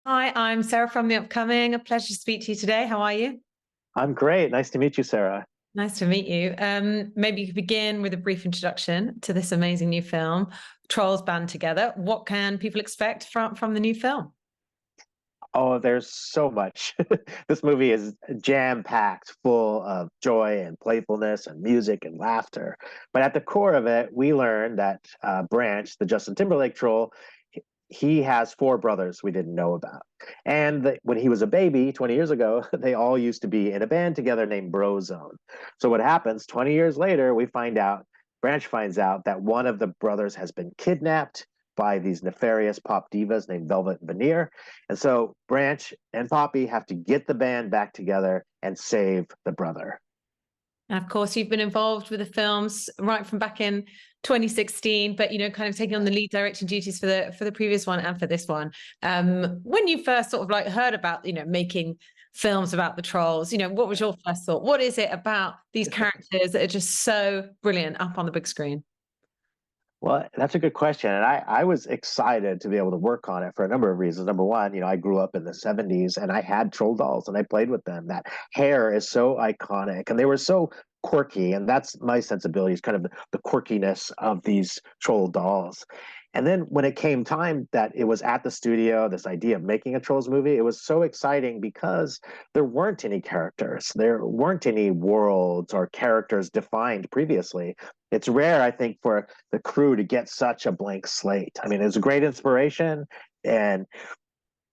Hi, I'm Sarah from The Upcoming. A pleasure to speak to you today. How are you? I'm great. Nice to meet you, Sarah. Nice to meet you. Maybe you could begin with a brief introduction to this amazing new film, Trolls Band Together. What can people expect from the new film? Oh, there's so much. This movie is jam-packed, full of joy and playfulness and music and laughter. But at the core of it, we learn that Branch, the Justin Timberlake troll, he has four brothers we didn't know about. And when he was a baby 20 years ago, they all used to be in a band together named Brozone. So what happens 20 years later, Branch finds out that one of the brothers has been kidnapped by these nefarious pop divas named Velvet and Veneer. And so Branch and Poppy have to get the band back together and save the brother. And of course, you've been involved with the films right from back in 2016, but kind of taking on the lead directing duties for the previous one and for this one. When you first sort of like heard about making films about the trolls, what was your first thought? What is it about these characters that are just so brilliant up on the big screen? Well, that's a good question. And I was excited to be able to work on it for a number of reasons. Number one, I grew up in the 70s and I had troll dolls and I played with them. That hair is so iconic and they were so quirky. And that's my sensibility is kind of the quirkiness of these troll dolls. And then when it came time that it was at the studio, this idea of making a Trolls movie, it was so exciting because there weren't any characters. There weren't any worlds or characters defined previously. It's rare, I think, for the crew to get such a blank slate. I mean, it was a great inspiration, and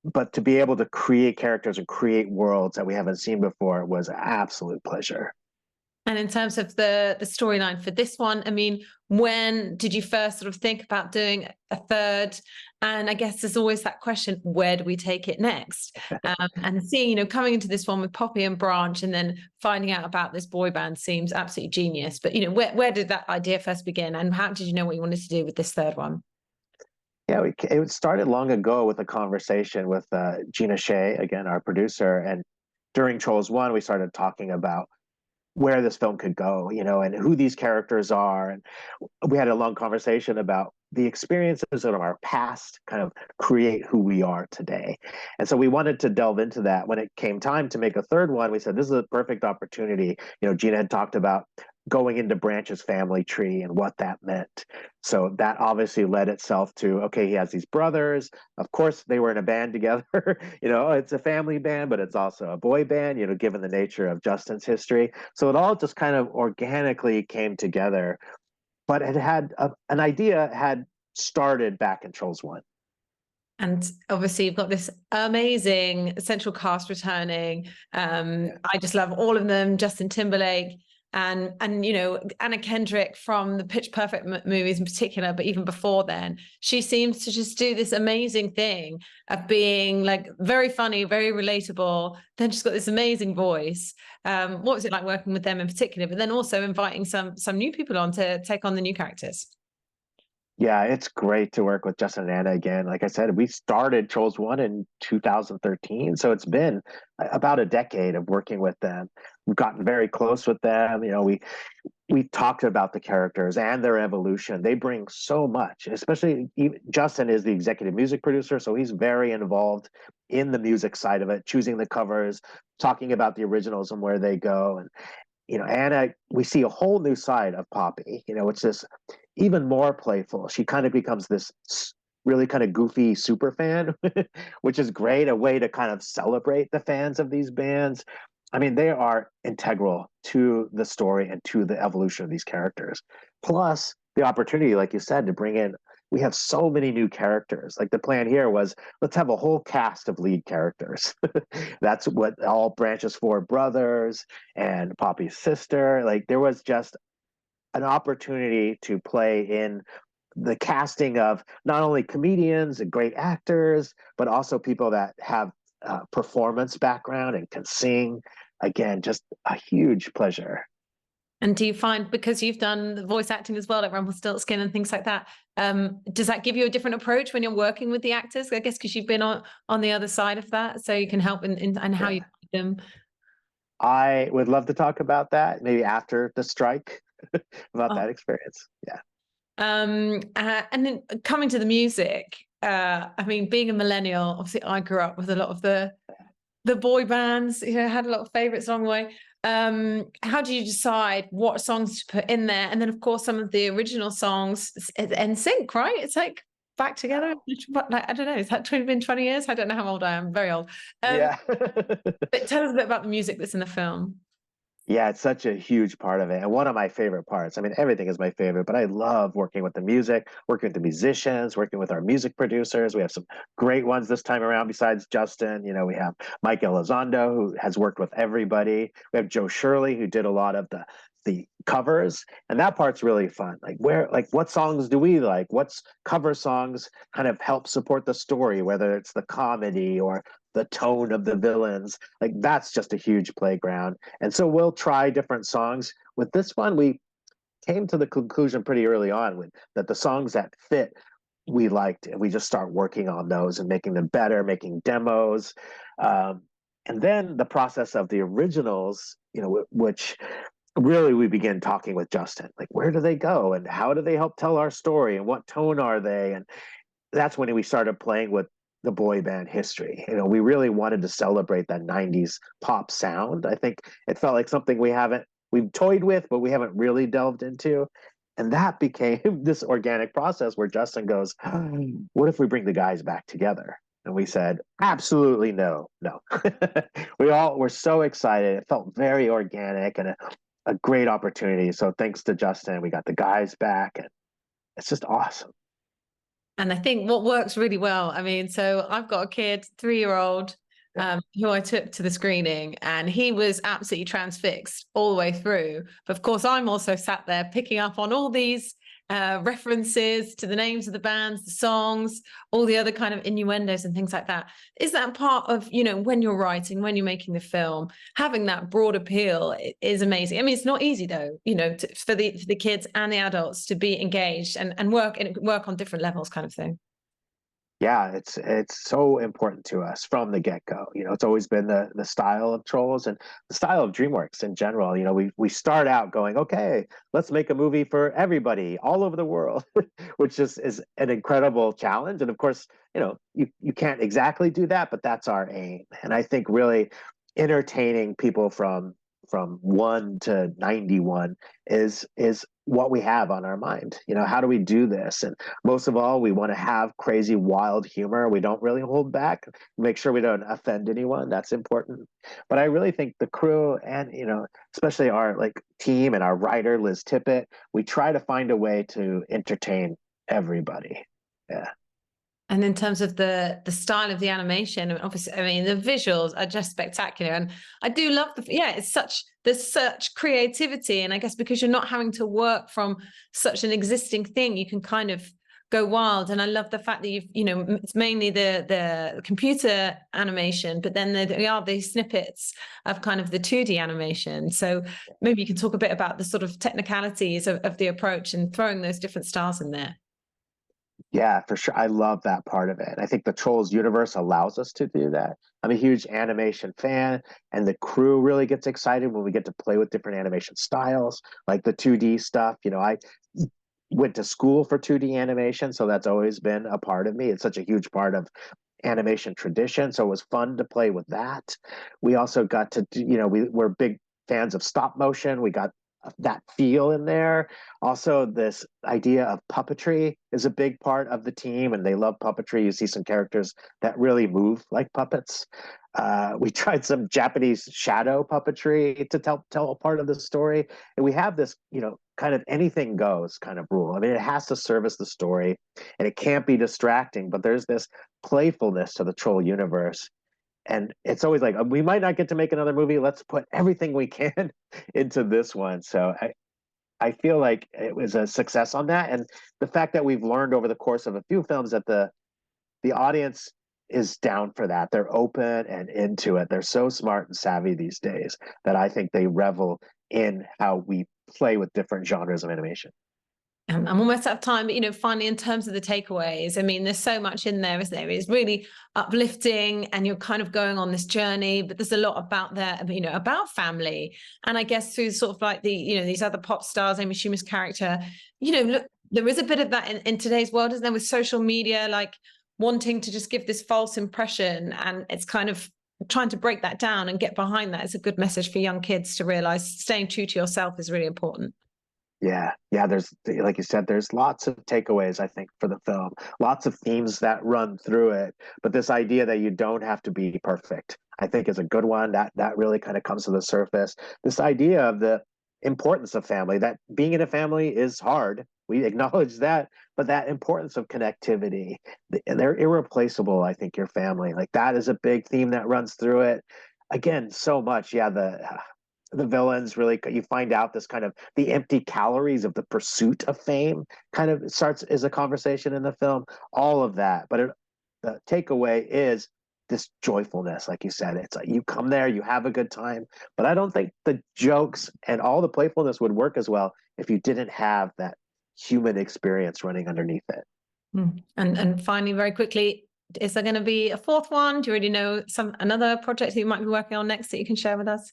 but to be able to create characters and create worlds that we haven't seen before was an absolute pleasure. And in terms of the storyline for this one, I mean, when did you first sort of think about doing a third? And I guess there's always that question, where do we take it next? And seeing, coming into this one with Poppy and Branch and then finding out about this boy band seems absolutely genius. But, where did that idea first begin? And how did you know what you wanted to do with this third one? Yeah, it started long ago with a conversation with Gina Shea, again, our producer. And during Trolls 1, we started talking about where this film could go, and who these characters are. And we had a long conversation about the experiences of our past kind of create who we are today. And so we wanted to delve into that. When it came time to make a third one, we said, this is a perfect opportunity. Gina had talked about going into Branch's family tree and what that meant. So that obviously led itself to, okay, he has these brothers. Of course, they were in a band together. It's a family band, but it's also a boy band, given the nature of Justin's history. So it all just kind of organically came together. But an idea had started back in Trolls 1. And obviously, you've got this amazing central cast returning. Yeah. I just love all of them. Justin Timberlake and Anna Kendrick from the Pitch Perfect movies in particular, but even before then, she seems to just do this amazing thing of being like very funny, very relatable. Then she's got this amazing voice. What was it like working with them in particular? But then also inviting some new people on to take on the new characters. Yeah, it's great to work with Justin and Anna again. Like I said, we started Trolls 1 in 2013. So it's been about a decade of working with them. We've gotten very close with them. We talked about the characters and their evolution. They bring so much, especially Justin is the executive music producer. So he's very involved in the music side of it, choosing the covers, talking about the originals and where they go. And Anna, we see a whole new side of Poppy. It's this even more playful. She kind of becomes this really kind of goofy super fan, which is great, a way to kind of celebrate the fans of these bands. I mean, they are integral to the story and to the evolution of these characters. Plus, the opportunity, like you said, to bring in, we have so many new characters. Like the plan here was, let's have a whole cast of lead characters. That's what all Branch's four brothers and Poppy's sister. Like there was just an opportunity to play in the casting of not only comedians and great actors, but also people that have performance background and can sing. Again, just a huge pleasure. And do you find, because you've done the voice acting as well, like Rumpelstiltskin and things like that, does that give you a different approach when you're working with the actors? I guess because you've been on the other side of that, so you can help in and how Yeah. you do them. I would love to talk about that maybe after the strike about Oh. that experience. Yeah. And then coming to the music, I mean, being a millennial, obviously I grew up with a lot of the boy bands, you know, had a lot of favorites along the way. How do you decide what songs to put in there? And then of course some of the original songs in sync, right? It's like back together. Like, I don't know, is that been 20 years? I don't know how old I am, very old. Yeah. But tell us a bit about the music that's in the film. Yeah, it's such a huge part of it. And one of my favorite parts. I mean, everything is my favorite, but I love working with the music, working with the musicians, working with our music producers. We have some great ones this time around besides Justin. You know, we have Mike Elizondo, who has worked with everybody. We have Joe Shirley, who did a lot of the covers. And that part's really fun. Like what songs do we like? What's cover songs kind of help support the story, whether it's the comedy or the tone of the villains. Like that's just a huge playground. And so we'll try different songs. With this one, we came to the conclusion pretty early on that the songs that fit we liked, and we just start working on those and making them better, making demos. And then the process of the originals, you know, which really we begin talking with Justin, like where do they go and how do they help tell our story and what tone are they? And that's when we started playing with the boy band history. You know, we really wanted to celebrate that 90s pop sound. I think it felt like something we've toyed with, but we haven't really delved into. And that became this organic process where Justin goes, what if we bring the guys back together? And we said, absolutely no. We all were so excited. It felt very organic and a great opportunity. So thanks to Justin, we got the guys back, and it's just awesome. And I think what works really well, I mean, so I've got a kid, 3-year-old, who I took to the screening, and he was absolutely transfixed all the way through. But of course, I'm also sat there picking up on all these references to the names of the bands, the songs, all the other kind of innuendos and things like that. Is that part of, you know, when you're writing, when you're making the film, having that broad appeal is amazing. I mean, it's not easy though, you know, for the kids and the adults to be engaged and work on different levels kind of thing. Yeah, it's so important to us from the get-go. You know, it's always been the style of Trolls and the style of DreamWorks in general. You know, we start out going, okay, let's make a movie for everybody all over the world, which is an incredible challenge. And of course, you know, you can't exactly do that, but that's our aim. And I think really entertaining people from 1 to 91 is what we have on our mind. You know, how do we do this? And most of all, we want to have crazy, wild humor. We don't really hold back, make sure we don't offend anyone. That's important. But I really think the crew and, you know, especially our like team and our writer, Liz Tippett, we try to find a way to entertain everybody. Yeah. And in terms of the style of the animation, obviously, I mean, the visuals are just spectacular. And I do love there's such creativity. And I guess because you're not having to work from such an existing thing, you can kind of go wild. And I love the fact that it's mainly the computer animation, but then there are these snippets of kind of the 2D animation. So maybe you can talk a bit about the sort of technicalities of the approach and throwing those different styles in there. Yeah, for sure. I love that part of it. I think the Trolls universe allows us to do that. I'm a huge animation fan, and the crew really gets excited when we get to play with different animation styles, like the 2D stuff. You know, I went to school for 2D animation, so that's always been a part of me. It's such a huge part of animation tradition, so it was fun to play with that. We also got to, you know, we're big fans of stop motion. We got that feel in there. Also, this idea of puppetry is a big part of the team, and they love puppetry. You see some characters that really move like puppets. We tried some Japanese shadow puppetry to tell a part of the story, and we have this, you know, kind of anything goes kind of rule. I mean, it has to service the story, and it can't be distracting. But there's this playfulness to the Troll universe. And it's always like, we might not get to make another movie. Let's put everything we can into this one. So I feel like it was a success on that. And the fact that we've learned over the course of a few films that the audience is down for that. They're open and into it. They're so smart and savvy these days that I think they revel in how we play with different genres of animation. I'm almost out of time, but, you know, finally, in terms of the takeaways, I mean, there's so much in there, isn't there? It's really uplifting and you're kind of going on this journey, but there's a lot about that, you know, about family. And I guess through sort of like these other pop stars, Amy Schumer's character, you know, look, there is a bit of that in today's world, isn't there, with social media? Like, wanting to just give this false impression, and it's kind of trying to break that down and get behind that is a good message for young kids to realize staying true to yourself is really important. Yeah, yeah. There's, like you said, there's lots of takeaways, I think, for the film. Lots of themes that run through it. But this idea that you don't have to be perfect, I think, is a good one. That really kind of comes to the surface. This idea of the importance of family, that being in a family is hard. We acknowledge that, but that importance of connectivity, they're irreplaceable. I think your family, like that, is a big theme that runs through it. Again, so much. Yeah, the villains really, you find out this kind of the empty calories of the pursuit of fame kind of starts as a conversation in the film, all of that. But the takeaway is this joyfulness. Like you said, it's like you come there, you have a good time, but I don't think the jokes and all the playfulness would work as well if you didn't have that human experience running underneath it. And finally, very quickly, is there going to be a fourth one? Do you already know another project that you might be working on next that you can share with us?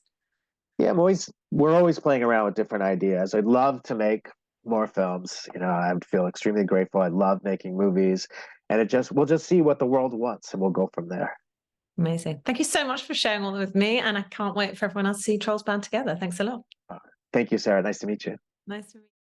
Yeah, we're always playing around with different ideas. I'd love to make more films. I would feel extremely grateful. I love making movies, and we'll just see what the world wants, and we'll go from there. Amazing. Thank you so much for sharing all with me, and I can't wait for everyone else to see Trolls Band Together. Thanks a lot. Thank you, Sarah. Nice to meet you. Nice to meet you.